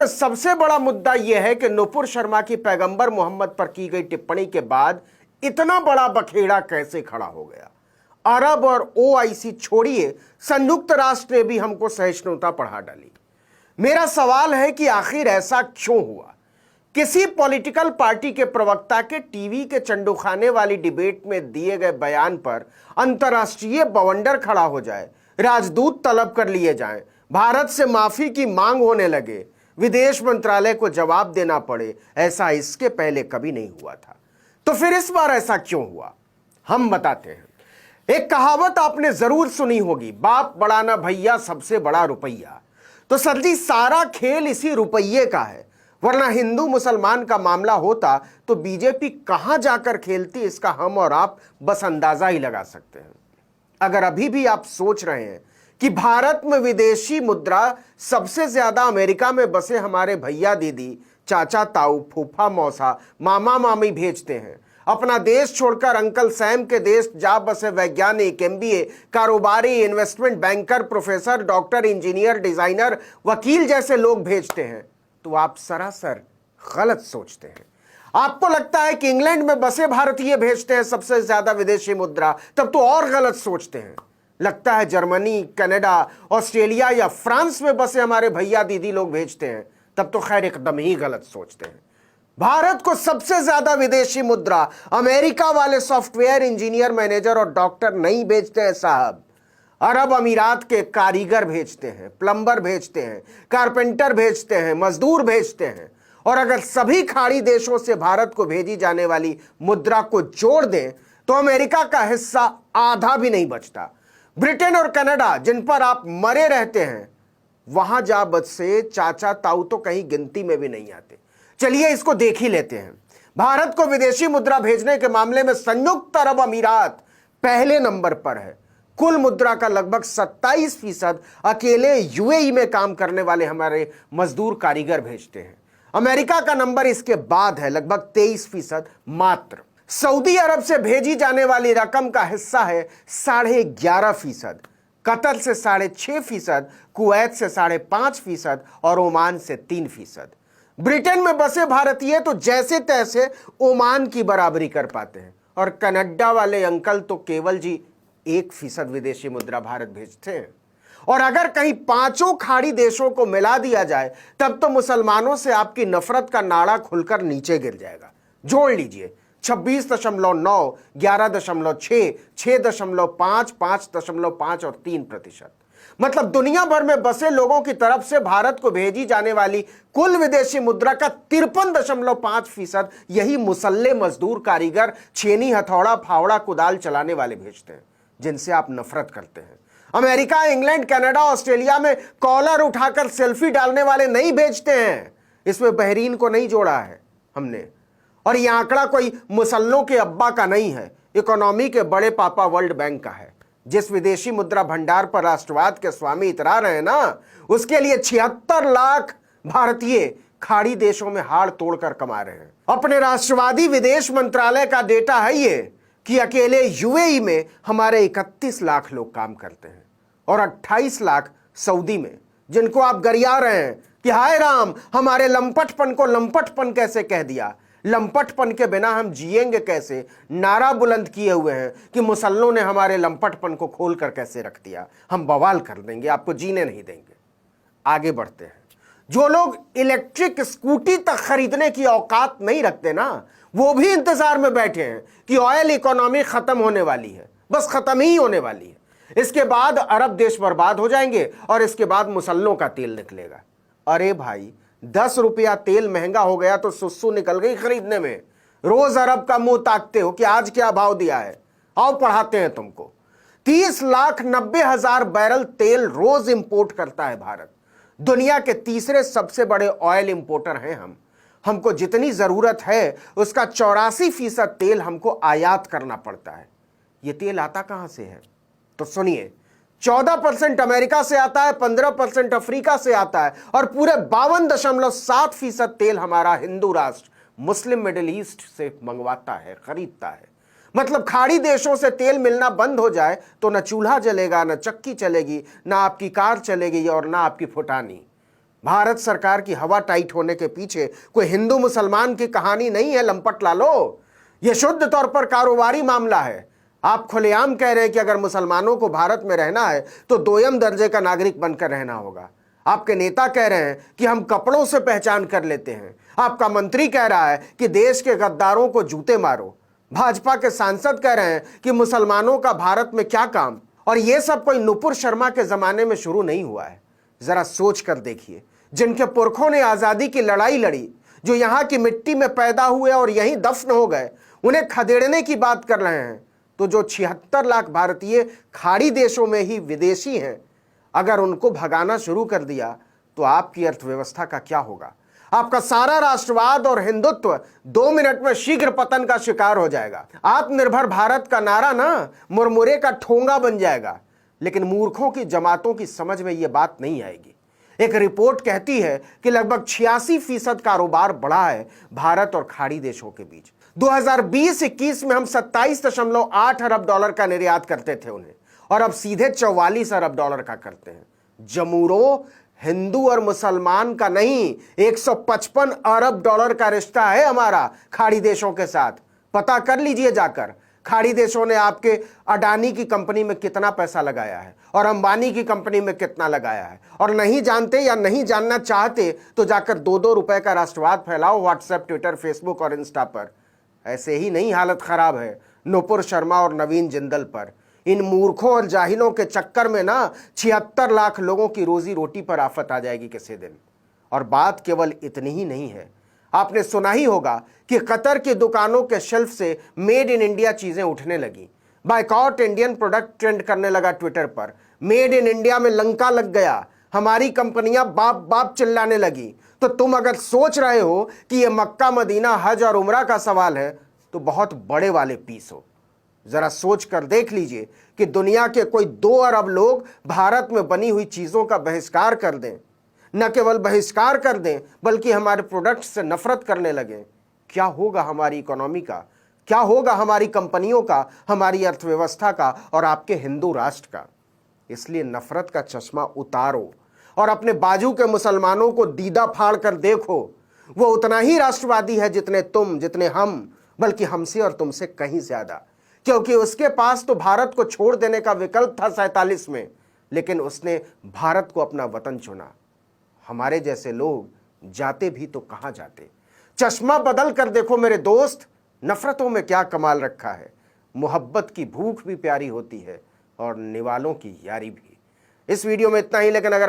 सबसे बड़ा मुद्दा यह है कि नुपुर शर्मा की पैगंबर मोहम्मद पर की गई टिप्पणी के बाद इतना बड़ा बखेड़ा कैसे खड़ा हो गया। अरब और ओआईसी छोड़िए, संयुक्त राष्ट्र ने भी हमको सहिष्णुता पढ़ा डाली। मेरा सवाल है कि आखिर ऐसा क्यों हुआ। किसी पॉलिटिकल पार्टी के प्रवक्ता के टीवी के चंडूखाने वाली डिबेट में दिए गए बयान पर अंतर्राष्ट्रीय बवंडर खड़ा हो जाए, राजदूत तलब कर लिए जाएं, भारत से माफी की मांग होने लगे, विदेश मंत्रालय को जवाब देना पड़े, ऐसा इसके पहले कभी नहीं हुआ था। तो फिर इस बार ऐसा क्यों हुआ, हम बताते हैं। एक कहावत आपने जरूर सुनी होगी, बाप बड़ा ना भैया, सबसे बड़ा रुपया। तो सर जी, सारा खेल इसी रुपये का है, वरना हिंदू मुसलमान का मामला होता तो बीजेपी कहां जाकर खेलती, इसका हम और आप बस अंदाजा ही लगा सकते हैं। अगर अभी भी आप सोच रहे हैं कि भारत में विदेशी मुद्रा सबसे ज्यादा अमेरिका में बसे हमारे भैया दीदी, चाचा ताऊ, फूफा मौसा, मामा मामी भेजते हैं, अपना देश छोड़कर अंकल सैम के देश जा बसे वैज्ञानिक, एमबीए, कारोबारी, investment banker, professor, doctor, engineer, designer, वकील जैसे लोग भेजते हैं, तो आप सरासर गलत सोचते हैं। आपको लगता है कि इंग्लैंड में बसे भारतीय भेजते हैं सबसे ज्यादा विदेशी मुद्रा, तब तो और गलत सोचते हैं। लगता है जर्मनी, कनाडा, ऑस्ट्रेलिया या फ्रांस में बसे हमारे भैया दीदी लोग भेजते हैं, तब तो खैर एकदम ही गलत सोचते हैं। भारत को सबसे ज्यादा विदेशी मुद्रा अमेरिका वाले सॉफ्टवेयर इंजीनियर, मैनेजर और डॉक्टर नहीं भेजते हैं साहब। अरब अमीरात के कारीगर भेजते हैं, प्लम्बर भेजते हैं, कारपेंटर भेजते हैं, मजदूर भेजते हैं। और अगर सभी खाड़ी देशों से भारत को भेजी जाने वाली मुद्रा को जोड़ दें तो अमेरिका का हिस्सा आधा भी नहीं बचता। ब्रिटेन और कनाडा, जिन पर आप मरे रहते हैं, वहां जा बसे चाचा ताऊ तो कहीं गिनती में भी नहीं आते। चलिए इसको देख ही लेते हैं। भारत को विदेशी मुद्रा भेजने के मामले में संयुक्त अरब अमीरात पहले नंबर पर है। कुल मुद्रा का लगभग 27% अकेले यूएई में काम करने वाले हमारे मजदूर कारीगर भेजते हैं। अमेरिका का नंबर इसके बाद है, लगभग 23% मात्र। सऊदी अरब से भेजी जाने वाली रकम का हिस्सा है 11.5%, कतर से 6.5%, कुवैत से 5.5% और ओमान से 3%। ब्रिटेन में बसे भारतीय तो जैसे तैसे ओमान की बराबरी कर पाते हैं, और कनाडा वाले अंकल तो केवल जी 1% विदेशी मुद्रा भारत भेजते हैं। और अगर कहीं पांचों खाड़ी देशों को मिला दिया जाए तब तो मुसलमानों से आपकी नफरत का नाड़ा खुलकर नीचे गिर जाएगा। जोड़ लीजिए, 26.9, 11.6, 6.5, 5.5 और 3%। मतलब दुनिया भर में बसे लोगों की तरफ से भारत को भेजी जाने वाली कुल विदेशी मुद्रा का 53.5% यही मुसल्ले, मजदूर, कारीगर, छेनी, हथौड़ा, फावड़ा, कुदाल चलाने वाले भेजते हैं, जिनसे आप नफरत करते हैं। अमेरिका, इंग्लैंड, कनाडा, ऑस्ट्रेलिया में कॉलर उठाकर सेल्फी डालने वाले नहीं भेजते हैं। इसमें बहरीन को नहीं जोड़ा है हमने। और यह आंकड़ा कोई मुसल्लों के अब्बा का नहीं है, इकोनॉमी के बड़े पापा वर्ल्ड बैंक का है। जिस विदेशी मुद्रा भंडार पर राष्ट्रवाद के स्वामी इतरा रहे हैं ना, उसके लिए 76 लाख भारतीय खाड़ी देशों में हाड़ तोड़कर कमा रहे हैं। अपने राष्ट्रवादी विदेश मंत्रालय का डेटा है ये कि अकेले यूएई में हमारे 31 लाख लोग काम करते हैं और 28 लाख सऊदी में, जिनको आप गरिया रहे हैं कि हाय राम, हमारे लंपटपन को लंपटपन कैसे कह दिया, लंपटपन के बिना हम जिएंगे कैसे, नारा बुलंद किए हुए हैं कि मुसल्लों ने हमारे लंपटपन को खोल कर कैसे रख दिया, हम बवाल कर देंगे, आपको जीने नहीं देंगे। आगे बढ़ते हैं। जो लोग इलेक्ट्रिक स्कूटी तक खरीदने की औकात नहीं रखते ना, वो भी इंतजार में बैठे हैं कि ऑयल इकोनॉमी खत्म होने वाली है, बस खत्म ही होने वाली है। इसके बाद अरब देश बर्बाद हो जाएंगे और इसके बाद मुसल्लों का तेल निकलेगा। अरे भाई, 10 रुपया तेल महंगा हो गया तो सुस्सू निकल गई खरीदने में। रोज अरब का मुंह ताकते हो कि आज क्या भाव दिया है, आओ पढ़ाते हैं तुमको। 30,90,000 बैरल तेल रोज इंपोर्ट करता है भारत। दुनिया के तीसरे सबसे बड़े ऑयल इंपोर्टर हैं हम। हमको जितनी जरूरत है उसका 84% तेल हमको आयात करना पड़ता है। यह तेल आता कहां से है तो सुनिए, 14% अमेरिका से आता है, 15% अफ्रीका से आता है और पूरे 52.7% तेल हमारा हिंदू राष्ट्र मुस्लिम मिडिल ईस्ट से मंगवाता है, खरीदता है। मतलब खाड़ी देशों से तेल मिलना बंद हो जाए तो न चूल्हा जलेगा, न चक्की चलेगी, न आपकी कार चलेगी और न आपकी फुटानी। भारत सरकार की हवा टाइट होने के पीछे कोई हिंदू मुसलमान की कहानी नहीं है लंपट लालो, यह शुद्ध तौर पर कारोबारी मामला है। आप खुलेआम कह रहे हैं कि अगर मुसलमानों को भारत में रहना है तो दोयम दर्जे का नागरिक बनकर रहना होगा। आपके नेता कह रहे हैं कि हम कपड़ों से पहचान कर लेते हैं। आपका मंत्री कह रहा है कि देश के गद्दारों को जूते मारो। भाजपा के सांसद कह रहे हैं कि मुसलमानों का भारत में क्या काम। और यह सब कोई नुपुर शर्मा के जमाने में शुरू नहीं हुआ है। जरा सोच कर देखिए, जिनके पुरखों ने आजादी की लड़ाई लड़ी, जो यहां की मिट्टी में पैदा हुए और यहीं दफन हो गए, उन्हें खदेड़ने की बात कर रहे हैं। तो जो 76 लाख भारतीय खाड़ी देशों में ही विदेशी हैं, अगर उनको भगाना शुरू कर दिया तो आपकी अर्थव्यवस्था का क्या होगा? आपका सारा राष्ट्रवाद और हिंदुत्व 2 मिनट में शीघ्र पतन का शिकार हो जाएगा। आत्मनिर्भर भारत का नारा ना मुरमुरे का ठोंगा बन जाएगा। लेकिन मूर्खों की जमातों की समझ में यह बात नहीं आएगी। एक रिपोर्ट कहती है कि लगभग 86% कारोबार बढ़ा है भारत और खाड़ी देशों के बीच। 2020-21 में हम 27.8 अरब डॉलर का निर्यात करते थे उन्हें, और अब सीधे 44 अरब डॉलर का करते हैं। जमूरो, हिंदू और मुसलमान का नहीं, 155 अरब डॉलर का रिश्ता है हमारा खाड़ी देशों के साथ। पता कर लीजिए जाकर, खाड़ी देशों ने आपके अडानी की कंपनी में कितना पैसा लगाया है और अंबानी की कंपनी में कितना लगाया है। और नहीं जानते या नहीं जानना चाहते तो जाकर 2-2 रुपए का राष्ट्रवाद फैलाओ व्हाट्सएप, ट्विटर, फेसबुक और इंस्टा पर। ऐसे ही नहीं हालत खराब है नुपुर शर्मा और नवीन जिंदल पर। इन मूर्खों और जाहिलों के चक्कर में ना 76 लाख लोगों की रोजी रोटी पर आफत आ जाएगी किसी दिन। और बात केवल इतनी ही नहीं है। आपने सुना ही होगा कि कतर की दुकानों के शेल्फ से मेड इन इंडिया चीजें उठने लगी। बायकॉट इंडियन प्रोडक्ट ट्रेंड करने लगा ट्विटर पर। मेड इन इंडिया में लंका लग गया। हमारी कंपनियां बाप बाप चिल्लाने लगी। तो तुम अगर सोच रहे हो कि यह मक्का, मदीना, हज और उमरा का सवाल है तो बहुत बड़े वाले पीस हो। जरा सोच कर देख लीजिए कि दुनिया के कोई 2 अरब लोग भारत में बनी हुई चीजों का बहिष्कार कर दें। न केवल बहिष्कार कर दें बल्कि हमारे प्रोडक्ट से नफरत करने लगें। क्या होगा हमारी इकोनॉमी का? क्या होगा हमारी कंपनियों का, हमारी अर्थव्यवस्था का और आपके हिंदू राष्ट्र का? इसलिए नफरत का चश्मा उतारो और अपने बाजू के मुसलमानों को दीदा फाड़ कर देखो। वो उतना ही राष्ट्रवादी है जितने तुम, जितने हम, बल्कि हमसे और तुमसे कहीं ज्यादा। क्योंकि उसके पास तो भारत को छोड़ देने का विकल्प था 47 में, लेकिन उसने भारत को अपना वतन चुना। हमारे जैसे लोग जाते भी तो कहां जाते। चश्मा बदल कर देखो मेरे दोस्त, नफरतों में क्या कमाल रखा है। मोहब्बत की भूख भी प्यारी होती है और निवालों की यारी भी। इस वीडियो में इतना ही, लेकिन अगर